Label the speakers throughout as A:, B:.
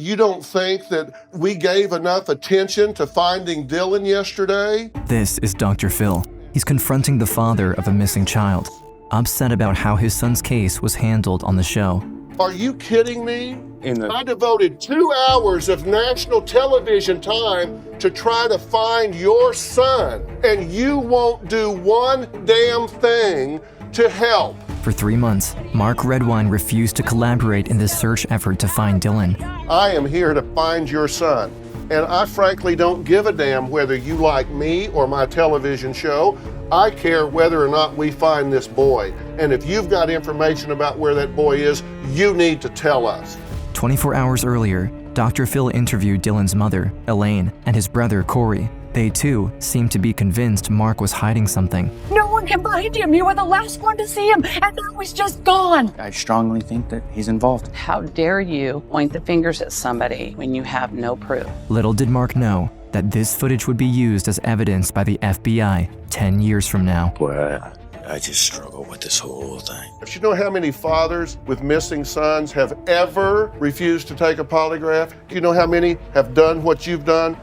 A: You don't think that we gave enough attention to finding Dylan yesterday?
B: This is Dr. Phil. He's confronting the father of a missing child, upset about how his son's case was handled on the show.
A: Are you kidding me? I devoted 2 hours of national television time to try to find your son, and you won't do one damn thing to help.
B: For 3 months, Mark Redwine refused to collaborate in this search effort to find Dylan.
A: I am here to find your son, and I frankly don't give a damn whether you like me or my television show. I care whether or not we find this boy. And if you've got information about where that boy is, you need to tell us.
B: 24 hours earlier, Dr. Phil interviewed Dylan's mother, Elaine, and his brother, Cory. They too seemed to be convinced Mark was hiding something.
C: No one can find him. You were the last one to see him, and now he's just gone.
D: I strongly think that he's involved.
E: How dare you point the fingers at somebody when you have no proof?
B: Little did Mark know that this footage would be used as evidence by the FBI 10 years from now.
F: Well, I just struggle with this whole thing.
A: Do you know how many fathers with missing sons have ever refused to take a polygraph? Do you know how many have done what you've done?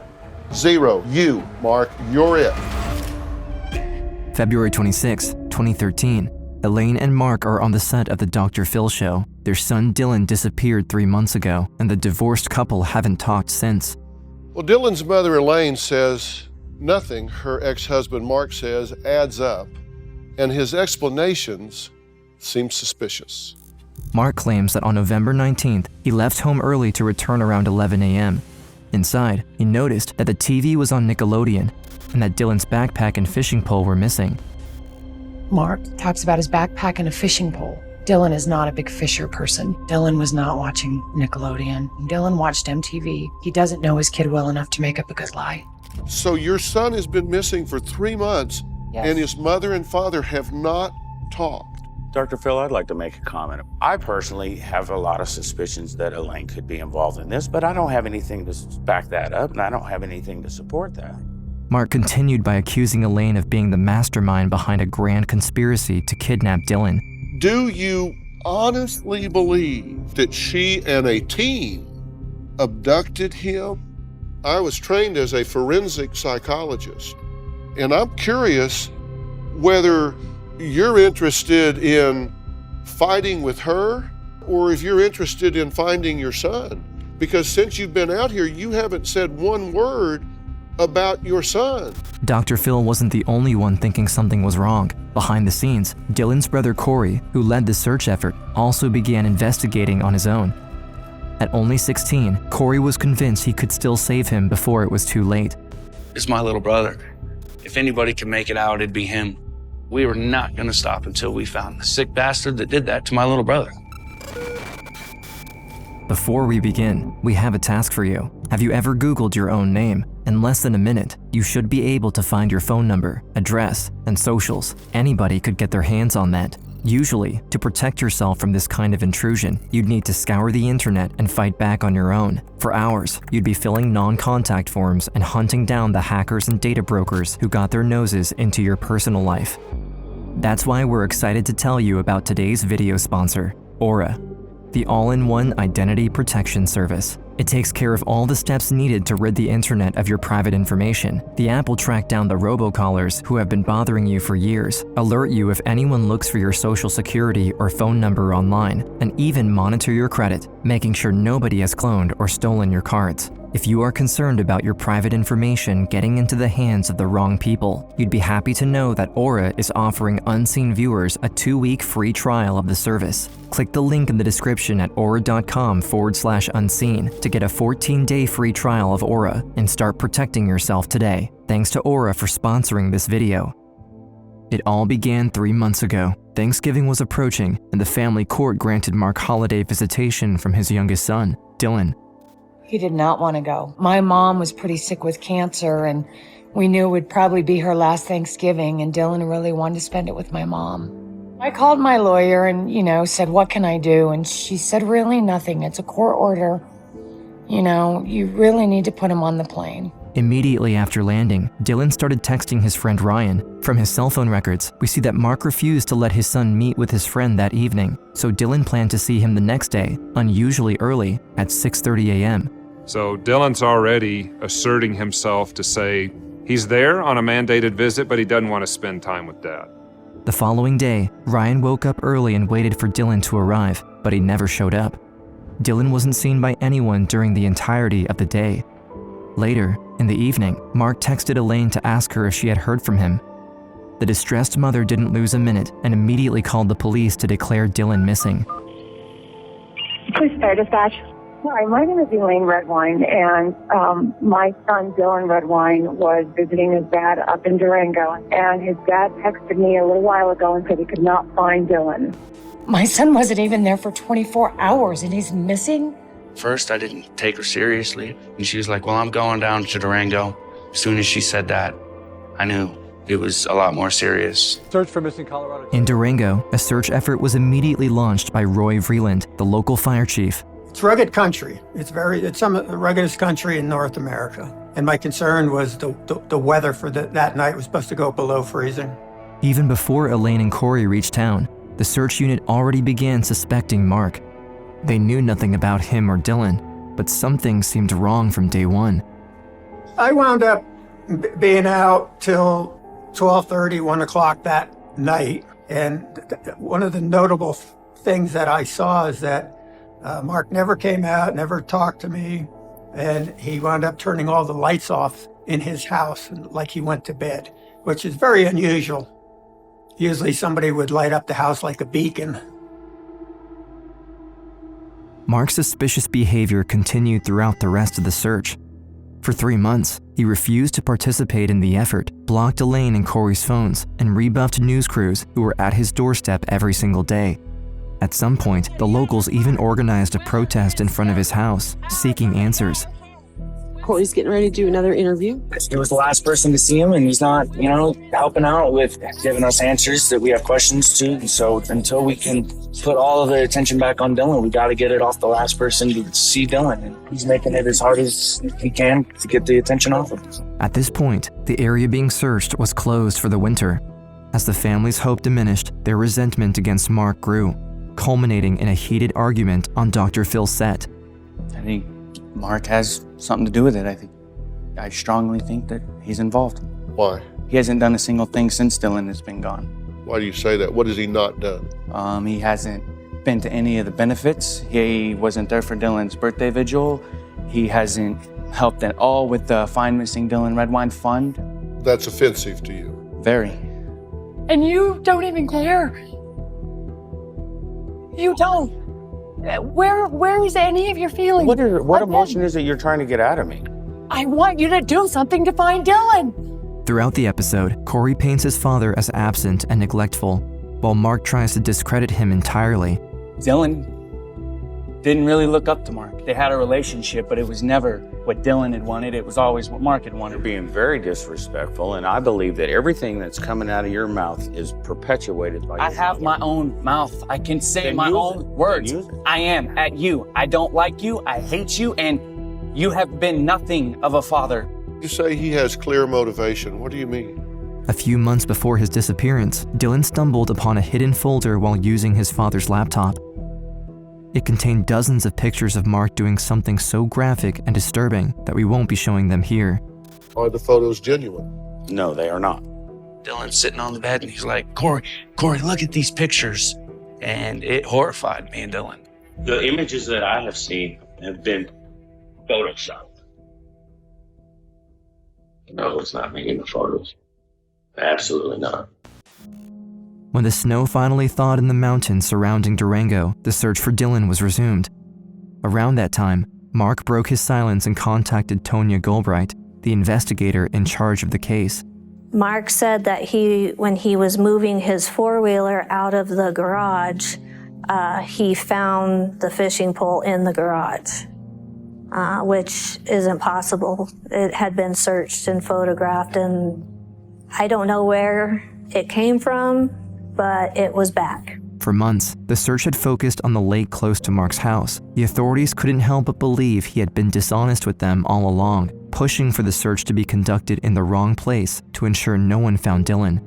A: 0. You, Mark, you're it.
B: February 26, 2013. Elaine and Mark are on the set of the Dr. Phil show. Their son Dylan disappeared 3 months ago, and the divorced couple haven't talked since.
A: Well, Dylan's mother, Elaine, says nothing her ex-husband, Mark, says adds up, and his explanations seem suspicious.
B: Mark claims that on November 19th, he left home early to return around 11 a.m. Inside, he noticed that the TV was on Nickelodeon and that Dylan's backpack and fishing pole were missing.
C: Mark talks about his backpack and a fishing pole. Dylan is not a big fisher person. Dylan was not watching Nickelodeon. Dylan watched MTV. He doesn't know his kid well enough to make up a good lie.
A: So your son has been missing for 3 months,
C: Yes.
A: and his mother and father have not talked.
F: Dr. Phil, I'd like to make a comment. I personally have a lot of suspicions that Elaine could be involved in this, but I don't have anything to back that up, and I don't have anything to support that.
B: Mark continued by accusing Elaine of being the mastermind behind a grand conspiracy to kidnap Dylan.
A: Do you honestly believe that she and a team abducted him? I was trained as a forensic psychologist, and I'm curious whether you're interested in fighting with her or if you're interested in finding your son. Because since you've been out here, you haven't said one word about your son.
B: Dr. Phil wasn't the only one thinking something was wrong. Behind the scenes, Dylan's brother Cory, who led the search effort, also began investigating on his own. At only 16, Cory was convinced he could still save him before it was too late.
D: It's my little brother. If anybody could make it out, it'd be him. We were not going to stop until we found the sick bastard that did that to my little brother.
B: Before we begin, we have a task for you. Have you ever Googled your own name? In less than a minute, you should be able to find your phone number, address, and socials. Anybody could get their hands on that. Usually, to protect yourself from this kind of intrusion, you'd need to scour the internet and fight back on your own. For hours, you'd be filling non-contact forms and hunting down the hackers and data brokers who got their noses into your personal life. That's why we're excited to tell you about today's video sponsor, Aura, the all-in-one identity protection service. It takes care of all the steps needed to rid the internet of your private information. The app will track down the robocallers who have been bothering you for years, alert you if anyone looks for your social security or phone number online, and even monitor your credit, making sure nobody has cloned or stolen your cards. If you are concerned about your private information getting into the hands of the wrong people, you'd be happy to know that Aura is offering unseen viewers a 2-week free trial of the service. Click the link in the description at aura.com/unseen to get a 14-day free trial of Aura and start protecting yourself today. Thanks to Aura for sponsoring this video. It all began 3 months ago. Thanksgiving was approaching, and the family court granted Mark holiday visitation from his youngest son, Dylan.
C: He did not want to go. My mom was pretty sick with cancer, and we knew it would probably be her last Thanksgiving, and Dylan really wanted to spend it with my mom. I called my lawyer and, said, what can I do? And she said, really nothing. It's a court order. You really need to put him on the plane.
B: Immediately after landing, Dylan started texting his friend Ryan. From his cell phone records, we see that Mark refused to let his son meet with his friend that evening, so Dylan planned to see him the next day, unusually early, at 6:30 a.m.
G: So Dylan's already asserting himself to say he's there on a mandated visit, but he doesn't want to spend time with Dad.
B: The following day, Ryan woke up early and waited for Dylan to arrive, but he never showed up. Dylan wasn't seen by anyone during the entirety of the day. Later, in the evening, Mark texted Elaine to ask her if she had heard from him. The distressed mother didn't lose a minute and immediately called the police to declare Dylan missing.
H: Police Fire Dispatch. Hi, my name is Elaine Redwine, and my son Dylan Redwine was visiting his dad up in Durango, and his dad texted me a little while ago and said he could not find Dylan.
C: My son wasn't even there for 24 hours and he's missing?
D: First, I didn't take her seriously. And she was like, well, I'm going down to Durango. As soon as she said that, I knew it was a lot more serious.
I: Search for missing Colorado.
B: In Durango, a search effort was immediately launched by Roy Vreeland, the local fire chief.
J: It's rugged country. It's some of the ruggedest country in North America. And my concern was the weather for that night was supposed to go below freezing.
B: Even before Elaine and Cory reached town, the search unit already began suspecting Mark. They knew nothing about him or Dylan, but something seemed wrong from day one.
J: I wound up being out till 12:30, 1 o'clock that night. And one of the notable things that I saw is that Mark never came out, never talked to me, and he wound up turning all the lights off in his house like he went to bed, which is very unusual. Usually somebody would light up the house like a beacon.
B: Mark's suspicious behavior continued throughout the rest of the search. For 3 months, he refused to participate in the effort, blocked Elaine and Cory's phones, and rebuffed news crews who were at his doorstep every single day. At some point, the locals even organized a protest in front of his house, seeking answers.
K: Cory's getting ready to do another interview.
L: He was the last person to see him, and he's not, helping out with giving us answers that we have questions to. And so until we can put all of the attention back on Dylan, we got to get it off the last person to see Dylan. And he's making it as hard as he can to get the attention off of him.
B: At this point, the area being searched was closed for the winter. As the family's hope diminished, their resentment against Mark grew, culminating in a heated argument on Dr. Phil's set.
F: I think Mark has something to do with it. I strongly think that he's involved.
A: Why?
F: He hasn't done a single thing since Dylan has been gone.
A: Why do you say that? What has he not done?
F: He hasn't been to any of the benefits. He wasn't there for Dylan's birthday vigil. He hasn't helped at all with the Find Missing Dylan Redwine Fund.
A: That's offensive to you.
F: Very.
C: And you don't even care. You don't. Where is any of your feelings?
F: What emotion is it you're trying to get out of me?
C: I want you to do something to find Dylan.
B: Throughout the episode, Cory paints his father as absent and neglectful, while Mark tries to discredit him entirely.
L: Dylan didn't really look up to Mark. They had a relationship, but it was never what Dylan had wanted. It was always what Mark had wanted.
F: You're being very disrespectful, and I believe that everything that's coming out of your mouth is perpetuated by
L: I have my own mouth. I can say my own words. I am at you. I don't like you. I hate you, and you have been nothing of a father.
A: You say he has clear motivation. What do you mean?
B: A few months before his disappearance, Dylan stumbled upon a hidden folder while using his father's laptop. It contained dozens of pictures of Mark doing something so graphic and disturbing that we won't be showing them here.
A: Are the photos genuine?
F: No, they are not.
D: Dylan's sitting on the bed and he's like, Cory, look at these pictures. And it horrified me and Dylan.
M: The images that I have seen have been photoshopped. No, it's not me in the photos. Absolutely not.
B: When the snow finally thawed in the mountains surrounding Durango, the search for Dylan was resumed. Around that time, Mark broke his silence and contacted Tonya Goldbright, the investigator in charge of the case.
N: Mark said that when he was moving his four-wheeler out of the garage, he found the fishing pole in the garage, which isn't possible. It had been searched and photographed, and I don't know where it came from, but it was back.
B: For months, the search had focused on the lake close to Mark's house. The authorities couldn't help but believe he had been dishonest with them all along, pushing for the search to be conducted in the wrong place to ensure no one found Dylan.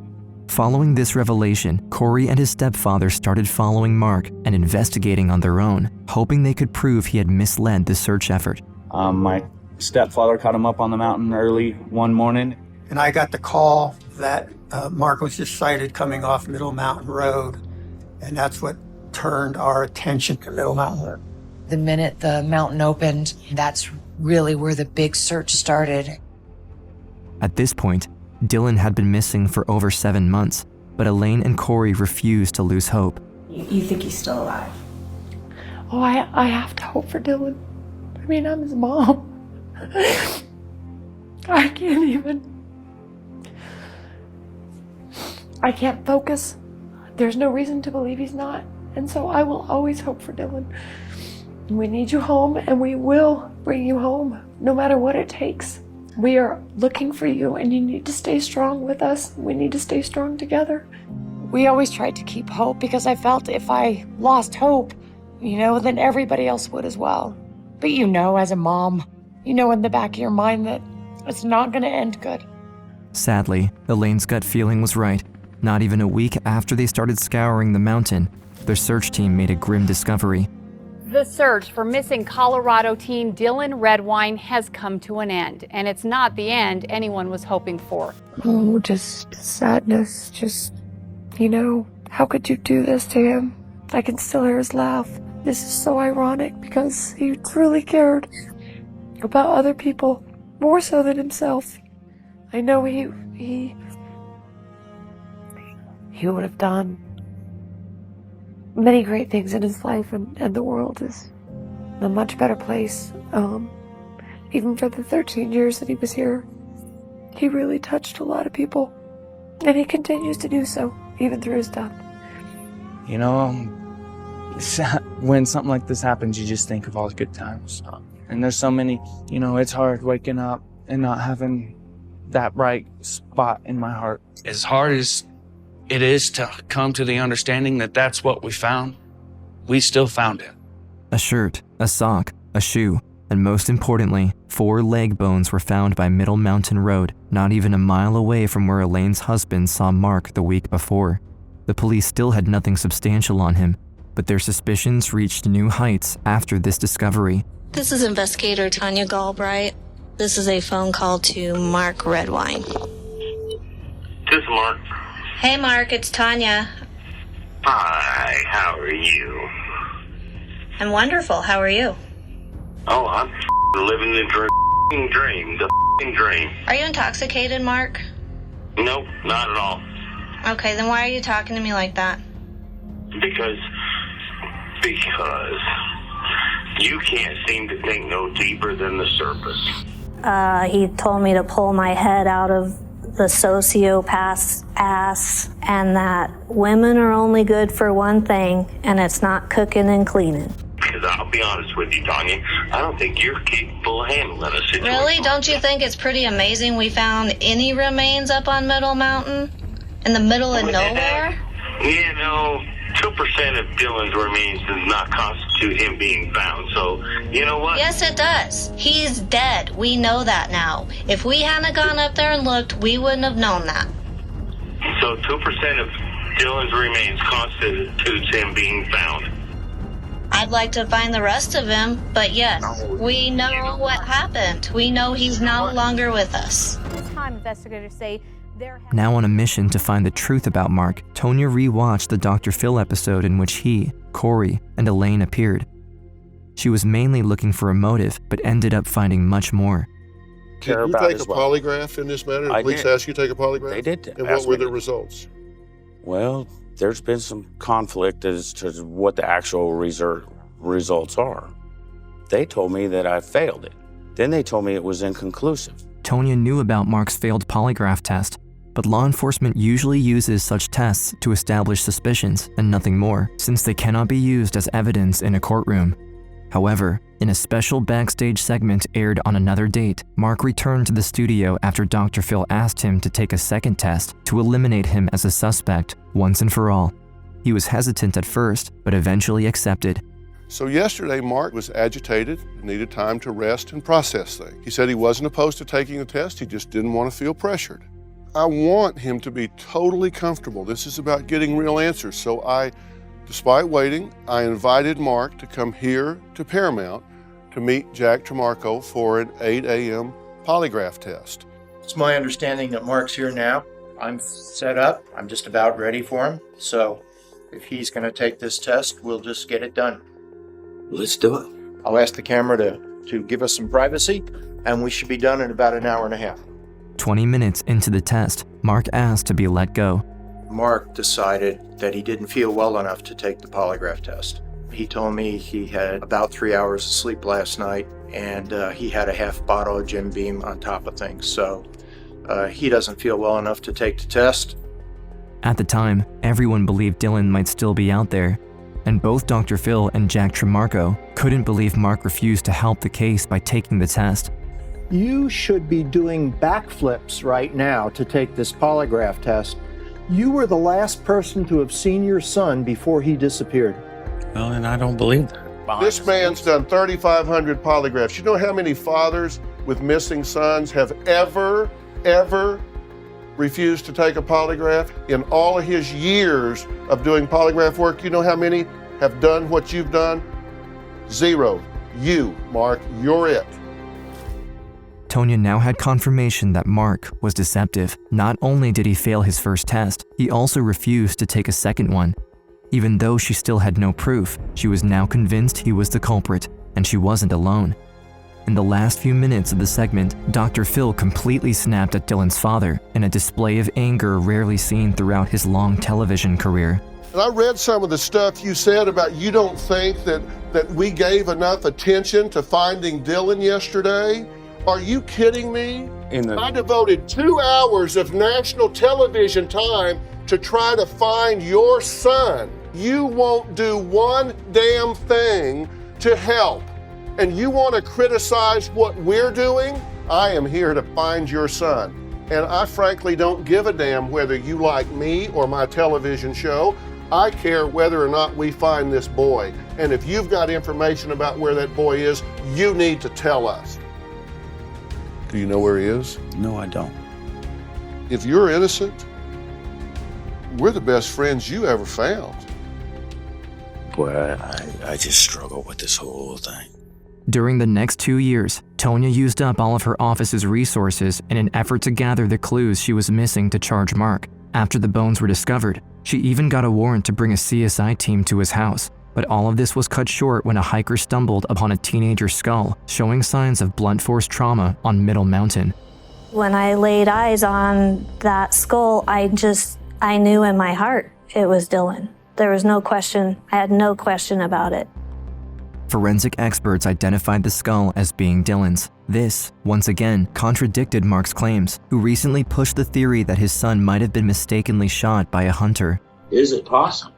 B: Following this revelation, Cory and his stepfather started following Mark and investigating on their own, hoping they could prove he had misled the search effort.
L: My stepfather caught him up on the mountain early one morning.
J: And I got the call that Mark was just sighted coming off Middle Mountain Road. And that's what turned our attention to Middle Mountain Road.
C: The minute the mountain opened, that's really where the big search started.
B: At this point, Dylan had been missing for over 7 months, but Elaine and Cory refused to lose hope.
K: You think he's still alive?
I: Oh, I have to hope for Dylan. I mean, I'm his mom. I can't focus. There's no reason to believe he's not. And so I will always hope for Dylan. We need you home, and we will bring you home, no matter what it takes. We are looking for you, and you need to stay strong with us. We need to stay strong together.
C: We always tried to keep hope because I felt if I lost hope, then everybody else would as well. But as a mom, in the back of your mind that it's not going to end good.
B: Sadly, Elaine's gut feeling was right. Not even a week after they started scouring the mountain, their search team made a grim discovery.
O: The search for missing Colorado teen Dylan Redwine has come to an end, and it's not the end anyone was hoping for.
I: Oh, just sadness, how could you do this to him? I can still hear his laugh. This is so ironic because he truly cared about other people, more so than himself. I know he would have done many great things in his life, and the world is a much better place. Even for the 13 years that he was here, he really touched a lot of people, and he continues to do so, even through his death.
L: When something like this happens, you just think of all the good times. And there's so many, it's hard waking up and not having that bright spot in my heart.
D: As hard as it is to come to the understanding that that's what we found, we still found it.
B: A shirt, a sock, a shoe, and most importantly, 4 leg bones were found by Middle Mountain Road, not even a mile away from where Elaine's husband saw Mark the week before. The police still had nothing substantial on him, but their suspicions reached new heights after this discovery.
N: This is investigator Tanya Galbraith. This is a phone call to Mark Redwine.
M: This is Mark.
N: Hey Mark, it's Tanya.
M: Hi, how are you?
N: I'm wonderful, how are you?
M: Oh, I'm living the dream, the dream.
N: Are you intoxicated, Mark?
M: Nope, not at all.
N: Okay, then why are you talking to me like that?
M: Because you can't seem to think no deeper than the surface.
N: He told me to pull my head out of the sociopath's ass, and that women are only good for one thing, and it's not cooking and cleaning.
M: Because I'll be honest with you, Tanya, I don't think you're capable of handling a situation.
N: Really? Don't you think it's pretty amazing we found any remains up on Middle Mountain? In the middle of nowhere?
M: 2% of Dylan's remains does not constitute him being found. So, you know what?
N: Yes, it does. He's dead. We know that now. If we hadn't gone up there and looked, we wouldn't have known that.
M: So 2% of Dylan's remains constitutes him being found.
N: I'd like to find the rest of him, but yes, we know what happened. We know he's no longer with us.
O: This time, investigators say
B: Now on a mission to find the truth about Mark, Tonya rewatched the Dr. Phil episode in which he, Cory, and Elaine appeared. She was mainly looking for a motive, but ended up finding much more.
A: Did you take a polygraph in this matter? Did the police ask you to take a polygraph?
F: They did.
A: And what were the results?
F: Well, there's been some conflict as to what the actual results are. They told me that I failed it. Then they told me it was inconclusive.
B: Tonya knew about Mark's failed polygraph test, but law enforcement usually uses such tests to establish suspicions and nothing more, since they cannot be used as evidence in a courtroom. However, in a special backstage segment aired on another date, Mark returned to the studio after Dr. Phil asked him to take a second test to eliminate him as a suspect once and for all. He was hesitant at first, but eventually accepted.
A: So yesterday, Mark was agitated, needed time to rest and process things. He said he wasn't opposed to taking the test, he just didn't want to feel pressured. I want him to be totally comfortable. This is about getting real answers. So despite waiting, I invited Mark to come here to Paramount to meet Jack Tremarco for an 8 a.m. polygraph test.
P: It's my understanding that Mark's here now. I'm set up. I'm just about ready for him. So if he's going to take this test, we'll just get it done.
F: Let's do it.
P: I'll ask the camera to give us some privacy, and we should be done in about an hour and a half.
B: 20 minutes into the test, Mark asked to be let go.
P: Mark decided that he didn't feel well enough to take the polygraph test. He told me he had about 3 hours of sleep last night, and he had a half bottle of Jim Beam on top of things. So he doesn't feel well enough to take the test.
B: At the time, everyone believed Dylan might still be out there, and both Dr. Phil and Jack Tremarco couldn't believe Mark refused to help the case by taking the test.
P: You should be doing backflips right now to take this polygraph test. You were the last person to have seen your son before he disappeared.
F: Well, and I don't believe that.
A: This man's done 3,500 polygraphs. You know how many fathers with missing sons have ever refused to take a polygraph? In all of his years of doing polygraph work, you know how many have done what you've done? 0. You, Mark, you're it.
B: Tonya now had confirmation that Mark was deceptive. Not only did he fail his first test, he also refused to take a second one. Even though she still had no proof, she was now convinced he was the culprit, and she wasn't alone. In the last few minutes of the segment, Dr. Phil completely snapped at Dylan's father in a display of anger rarely seen throughout his long television career.
A: And I read some of the stuff you said about you don't think that we gave enough attention to finding Dylan yesterday. Are you kidding me? I devoted 2 hours of national television time to try to find your son. You won't do one damn thing to help. And you want to criticize what we're doing? I am here to find your son. And I frankly don't give a damn whether you like me or my television show. I care whether or not we find this boy. And if you've got information about where that boy is, you need to tell us. Do you know where he is?
F: No, I don't.
A: If you're innocent, we're the best friends you ever found.
F: Boy, I just struggle with this whole thing.
B: During the next 2 years, Tonya used up all of her office's resources in an effort to gather the clues she was missing to charge Mark. After the bones were discovered, she even got a warrant to bring a CSI team to his house. But all of this was cut short when a hiker stumbled upon a teenager's skull, showing signs of blunt force trauma on Middle Mountain.
N: When I laid eyes on that skull, I knew in my heart it was Dylan. There was no question. I had no question about it.
B: Forensic experts identified the skull as being Dylan's. This, once again, contradicted Mark's claims, who recently pushed the theory that his son might have been mistakenly shot by a hunter.
M: Is it possible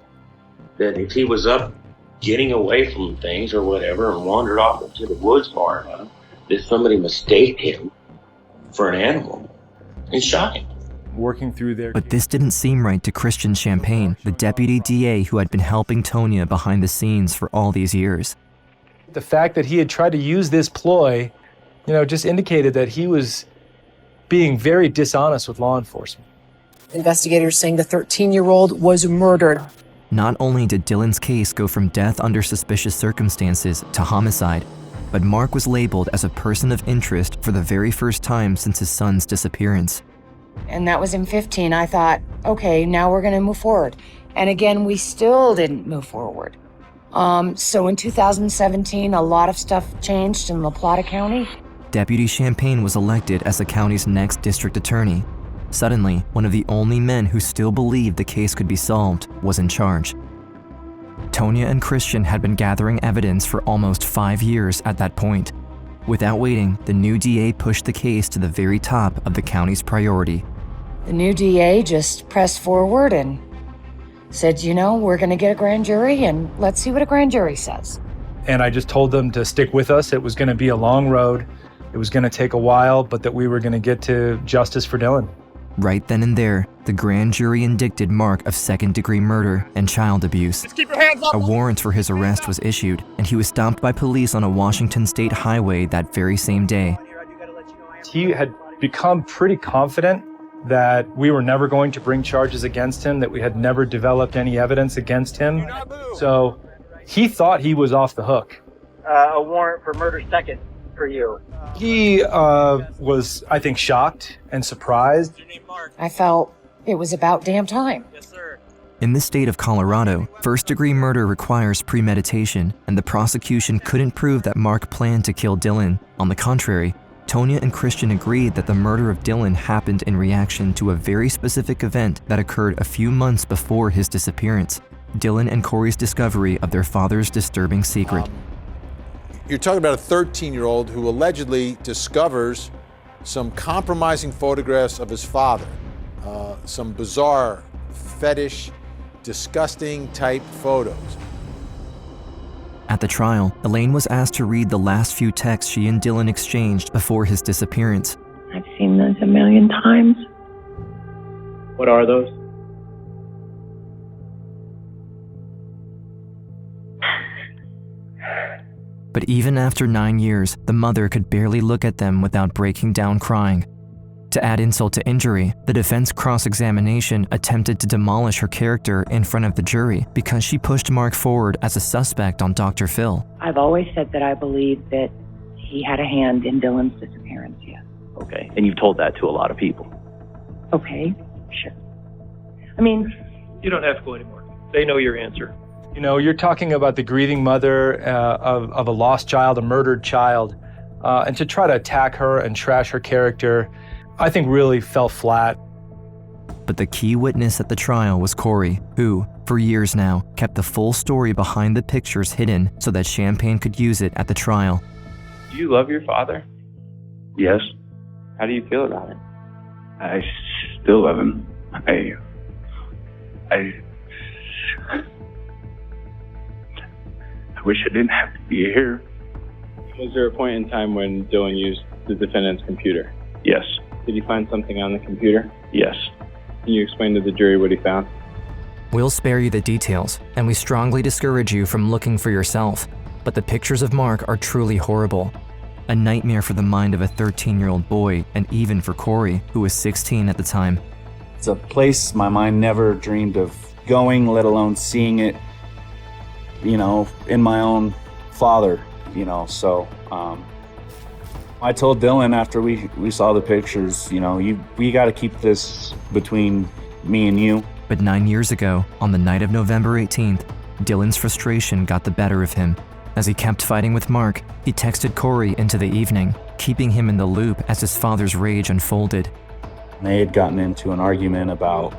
M: that if he was up getting away from things or whatever and wandered off into the woods far enough, that somebody mistaked him for an animal and shot him?
Q: Working through their...
B: But this didn't seem right to Christian Champagne, the deputy DA who had been helping Tonya behind the scenes for all these years.
Q: The fact that he had tried to use this ploy, just indicated that he was being very dishonest with law enforcement.
R: Investigators saying the 13-year-old was murdered.
B: Not only did Dylan's case go from death under suspicious circumstances to homicide, but Mark was labeled as a person of interest for the very first time since his son's disappearance.
C: And that was in 15. I thought, okay, now we're going to move forward. And again, we still didn't move forward. So in 2017, a lot of stuff changed in La Plata County.
B: Deputy Champagne was elected as the county's next district attorney. Suddenly, one of the only men who still believed the case could be solved was in charge. Tonya and Christian had been gathering evidence for almost 5 years at that point. Without waiting, the new DA pushed the case to the very top of the county's priority.
C: The new DA just pressed forward and said, we're going to get a grand jury and let's see what a grand jury says.
Q: And I just told them to stick with us. It was going to be a long road. It was going to take a while, but that we were going to get to justice for Dylan.
B: Right then and there, the grand jury indicted Mark of second-degree murder and child abuse.
S: Keep your hands up.
B: A warrant for his arrest was issued, and he was stopped by police on a Washington state highway that very same day.
Q: He had become pretty confident that we were never going to bring charges against him, that we had never developed any evidence against him. So he thought he was off the hook.
T: A warrant for murder second for you.
Q: He was, I think, shocked and surprised.
C: I felt it was about damn time.
B: In the state of Colorado, first-degree murder requires premeditation, and the prosecution couldn't prove that Mark planned to kill Dylan. On the contrary, Tonya and Christian agreed that the murder of Dylan happened in reaction to a very specific event that occurred a few months before his disappearance, Dylan and Cory's discovery of their father's disturbing secret.
U: You're talking about a 13-year-old who allegedly discovers some compromising photographs of his father, some bizarre, fetish, disgusting type photos.
B: At the trial, Elaine was asked to read the last few texts she and Dylan exchanged before his disappearance.
V: I've seen those a million times.
T: What are those?
B: But even after 9 years, the mother could barely look at them without breaking down crying. To add insult to injury, the defense cross-examination attempted to demolish her character in front of the jury because she pushed Mark forward as a suspect on Dr. Phil.
V: I've always said that I believe that he had a hand in Dylan's disappearance, yes.
W: Okay, and you've told that to a lot of people.
V: Okay, sure. I mean...
T: You don't have to go anymore. They know your answer.
Q: You know, you're talking about the grieving mother of a lost child, a murdered child, and to try to attack her and trash her character, I think really fell flat.
B: But the key witness at the trial was Cory, who, for years now, kept the full story behind the pictures hidden so that Champagne could use it at the trial.
X: Do you love your father?
W: Yes.
X: How do you feel about it?
W: I still love him. I wish I didn't have to be here.
X: Was there a point in time when Dylan used the defendant's computer?
W: Yes.
X: Did he find something on the computer?
W: Yes.
X: Can you explain to the jury what he found?
B: We'll spare you the details, and we strongly discourage you from looking for yourself. But the pictures of Mark are truly horrible. A nightmare for the mind of a 13-year-old boy, and even for Cory, who was 16 at the time.
L: It's a place my mind never dreamed of going, let alone seeing it, you know, in my own father, you know, so I told Dylan after we saw the pictures, you know, we got to keep this between me and you.
B: But 9 years ago, on the night of November 18th, Dylan's frustration got the better of him. As he kept fighting with Mark, he texted Cory into the evening, keeping him in the loop as his father's rage unfolded.
L: They had gotten into an argument about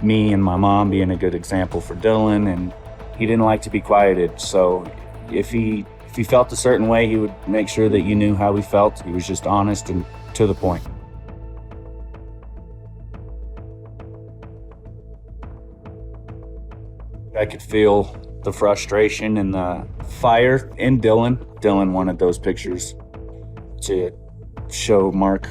L: me and my mom being a good example for Dylan, and he didn't like to be quieted, so if he felt a certain way, he would make sure that you knew how he felt. He was just honest and to the point. I could feel the frustration and the fire in Dylan. Dylan wanted those pictures to show Mark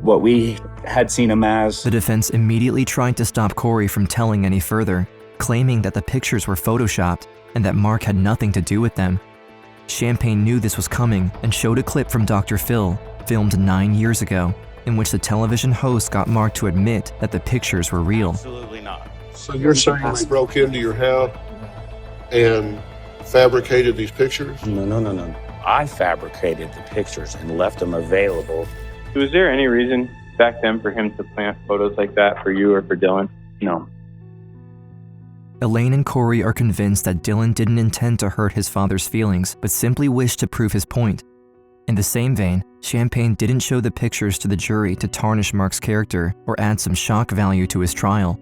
L: what we had seen him as.
B: The defense immediately tried to stop Cory from telling any further, claiming that the pictures were photoshopped and that Mark had nothing to do with them. Champagne knew this was coming and showed a clip from Dr. Phil, filmed 9 years ago, in which the television host got Mark to admit that the pictures were real.
F: Absolutely not.
A: So you're saying they broke into your house and fabricated these pictures?
F: No. I fabricated the pictures and left them available.
X: Was there any reason back then for him to plant photos like that for you or for Dylan?
L: No.
B: Elaine and Cory are convinced that Dylan didn't intend to hurt his father's feelings, but simply wished to prove his point. In the same vein, Champagne didn't show the pictures to the jury to tarnish Mark's character or add some shock value to his trial.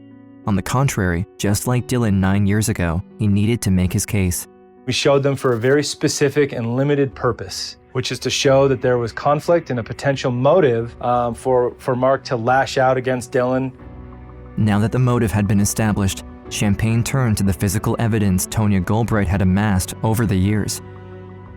B: On the contrary, just like Dylan 9 years ago, he needed to make his case.
Q: We showed them for a very specific and limited purpose, which is to show that there was conflict and a potential motive for Mark to lash out against Dylan.
B: Now that the motive had been established, Champagne turned to the physical evidence Tonya Goldbright had amassed over the years.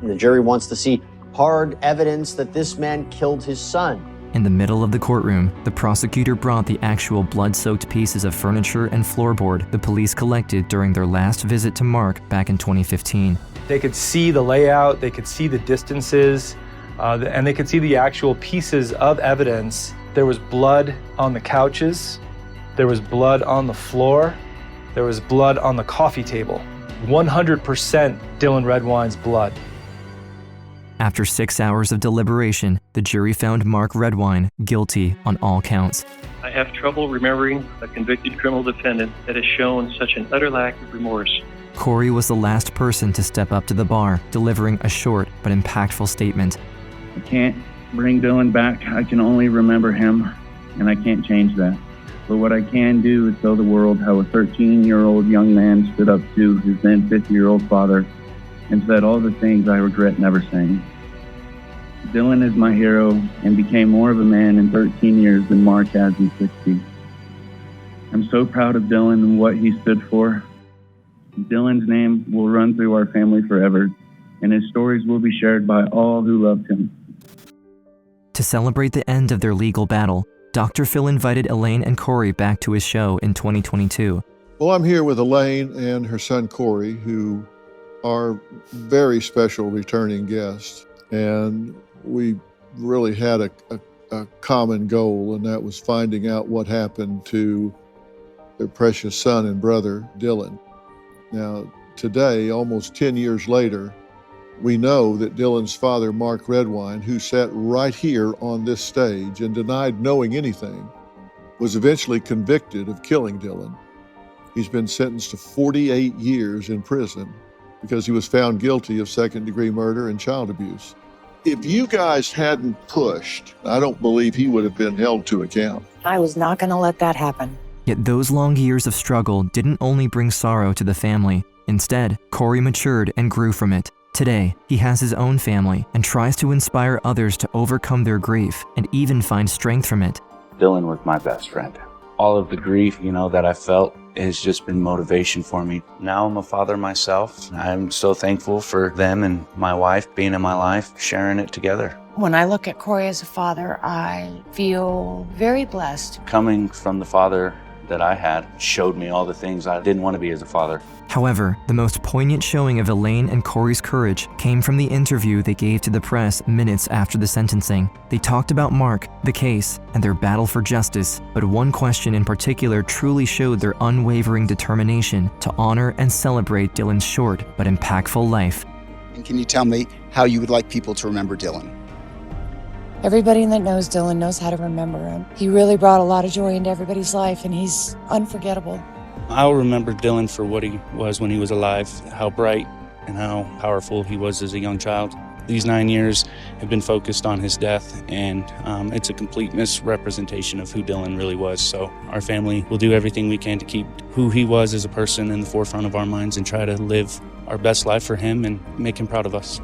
Y: The jury wants to see hard evidence that this man killed his son.
B: In the middle of the courtroom, the prosecutor brought the actual blood-soaked pieces of furniture and floorboard the police collected during their last visit to Mark back in 2015.
Q: They could see the layout, they could see the distances, and they could see the actual pieces of evidence. There was blood on the couches, there was blood on the floor, there was blood on the coffee table. 100% Dylan Redwine's blood.
B: After 6 hours of deliberation, the jury found Mark Redwine guilty on all counts.
T: I have trouble remembering a convicted criminal defendant that has shown such an utter lack of remorse.
B: Cory was the last person to step up to the bar, delivering a short but impactful statement.
W: I can't bring Dylan back. I can only remember him, and I can't change that. But what I can do is tell the world how a 13-year-old young man stood up to his then 50-year-old father and said all the things I regret never saying. Dylan is my hero and became more of a man in 13 years than Mark has in 60. I'm so proud of Dylan and what he stood for. Dylan's name will run through our family forever, and his stories will be shared by all who loved him.
B: To celebrate the end of their legal battle, Dr. Phil invited Elaine and Cory back to his show in 2022.
A: Well, I'm here with Elaine and her son Cory, who are very special returning guests. And we really had a common goal, and that was finding out what happened to their precious son and brother, Dylan. Now, today, almost 10 years later, we know that Dylan's father, Mark Redwine, who sat right here on this stage and denied knowing anything, was eventually convicted of killing Dylan. He's been sentenced to 48 years in prison because he was found guilty of second-degree murder and child abuse. If you guys hadn't pushed, I don't believe he would have been held to account.
C: I was not going to let that happen.
B: Yet those long years of struggle didn't only bring sorrow to the family. Instead, Cory matured and grew from it. Today, he has his own family and tries to inspire others to overcome their grief and even find strength from it.
F: Dylan was my best friend. All of the grief, that I felt has just been motivation for me. Now I'm a father myself. I'm so thankful for them and my wife being in my life, sharing it together.
C: When I look at Cory as a father, I feel very blessed.
F: Coming from the father that I had showed me all the things I didn't want to be as a father.
B: However, the most poignant showing of Elaine and Cory's courage came from the interview they gave to the press minutes after the sentencing. They talked about Mark, the case, and their battle for justice, but one question in particular truly showed their unwavering determination to honor and celebrate Dylan's short but impactful life.
E: And can you tell me how you would like people to remember Dylan?
C: Everybody that knows Dylan knows how to remember him. He really brought a lot of joy into everybody's life, and he's unforgettable.
D: I'll remember Dylan for what he was when he was alive, how bright and how powerful he was as a young child. These 9 years have been focused on his death, and it's a complete misrepresentation of who Dylan really was. So our family will do everything we can to keep who he was as a person in the forefront of our minds and try to live our best life for him and make him proud of us.